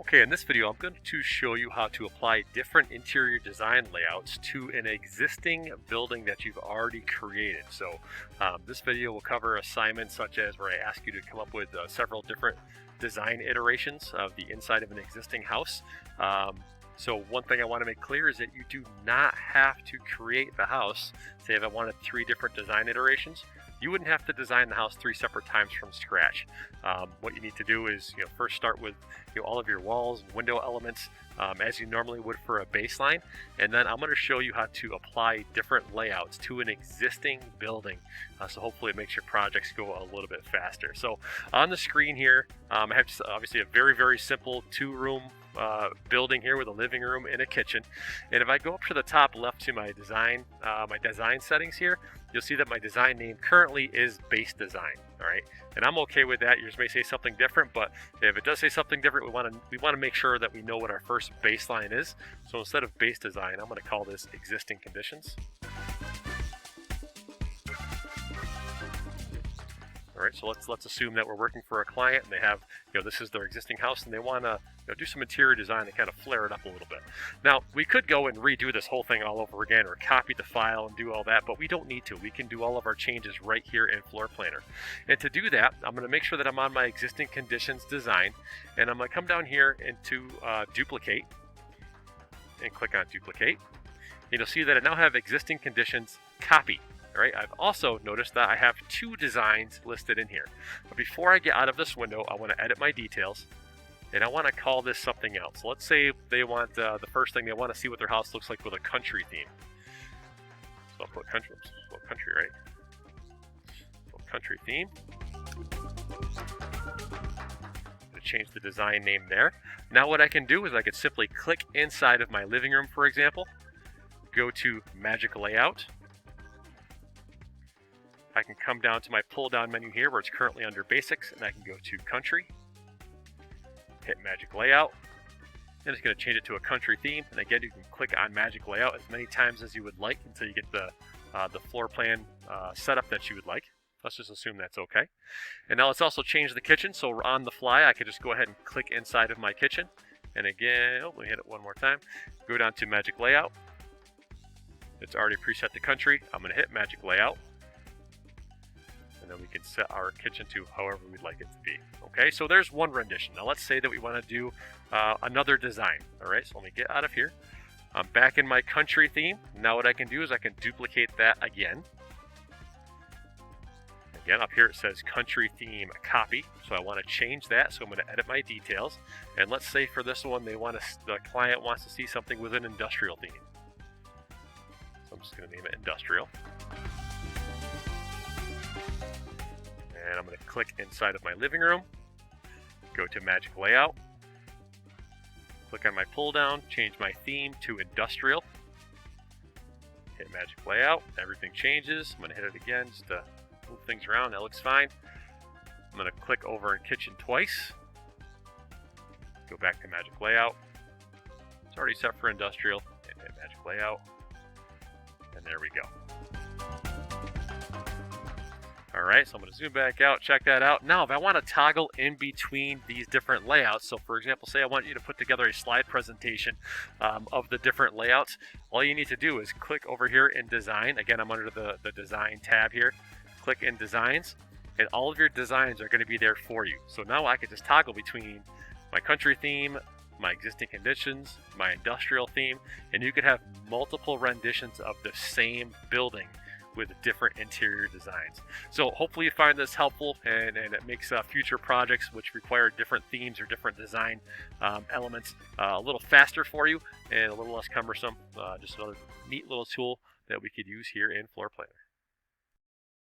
Okay, in this video, I'm going to show you how to apply different interior design layouts to an existing building that you've already created. So this video will cover assignments such as where I ask you to come up with several different design iterations of the inside of an existing house. So one thing I want to make clear is that you do not have to create the house. Say if I wanted 3 different design iterations, you wouldn't have to design the house 3 separate times from scratch. What you need to do is first start with all of your walls and window elements as you normally would for a baseline, and then I'm going to show you how to apply different layouts to an existing building. So hopefully it makes your projects go a little bit faster. So on the screen here, I have just obviously a very simple 2-room building here with a living room and a kitchen. And if I go up to the top left to my design settings here, you'll see that my design name currently is base design. All right, and I'm okay with that. Yours may say something different, but if it does say something different, we want to make sure that we know what our first baseline is. So instead of base design, I'm going to call this existing conditions. All right, so let's assume that we're working for a client and they have, this is their existing house and they want to do some interior design and kind of flare it up a little bit. Now, we could go and redo this whole thing all over again or copy the file and do all that, but we don't need to. We can do all of our changes right here in FloorPlanner. And to do that, I'm going to make sure that I'm on my existing conditions design, and I'm going to come down here into duplicate and click on duplicate. And you'll see that I now have existing conditions copy. All right, I've also noticed that I have 2 designs listed in here. But before I get out of this window, I want to edit my details, and I want to call this something else. Let's say they want the first thing, they want to see what their house looks like with a country theme. So I'll put country, right? So country theme. To change the design name there. Now what I can do is I could simply click inside of my living room, for example, go to Magic Layout. I can come down to my pull-down menu here where it's currently under Basics, and I can go to Country, hit Magic Layout, and it's going to change it to a country theme. And again, you can click on Magic Layout as many times as you would like until you get the floor plan setup that you would like. Let's just assume that's okay. And now let's also change the kitchen. So on the fly, I could just go ahead and click inside of my kitchen. And again, let me hit it one more time. Go down to Magic Layout. It's already preset to country. I'm going to hit Magic Layout. And then we can set our kitchen to however we'd like it to be. Okay, so there's one rendition. Now let's say that we want to do another design. All right, so let me get out of here. I'm back in my country theme. Now what I can do is I can duplicate that again. Again, up here it says country theme copy. So I want to change that. So I'm going to edit my details. And let's say for this one, the client wants to see something with an industrial theme. So I'm just going to name it industrial. And I'm going to click inside of my living room, go to Magic Layout, click on my pull down, change my theme to industrial, hit Magic Layout, everything changes. I'm going to hit it again just to move things around. That looks fine. I'm going to click over in kitchen twice, go back to Magic Layout. It's already set for industrial, and hit Magic Layout, and there we go. All right, so I'm going to zoom back out, check that out. Now, if I want to toggle in between these different layouts, so for example, say I want you to put together a slide presentation of the different layouts, all you need to do is click over here in Design. Again, I'm under the Design tab here. Click in Designs, and all of your designs are going to be there for you. So now I can just toggle between my country theme, my existing conditions, my industrial theme, and you could have multiple renditions of the same building with different interior designs. So hopefully you find this helpful, and it makes future projects which require different themes or different design elements a little faster for you and a little less cumbersome. Just another neat little tool that we could use here in FloorPlanner.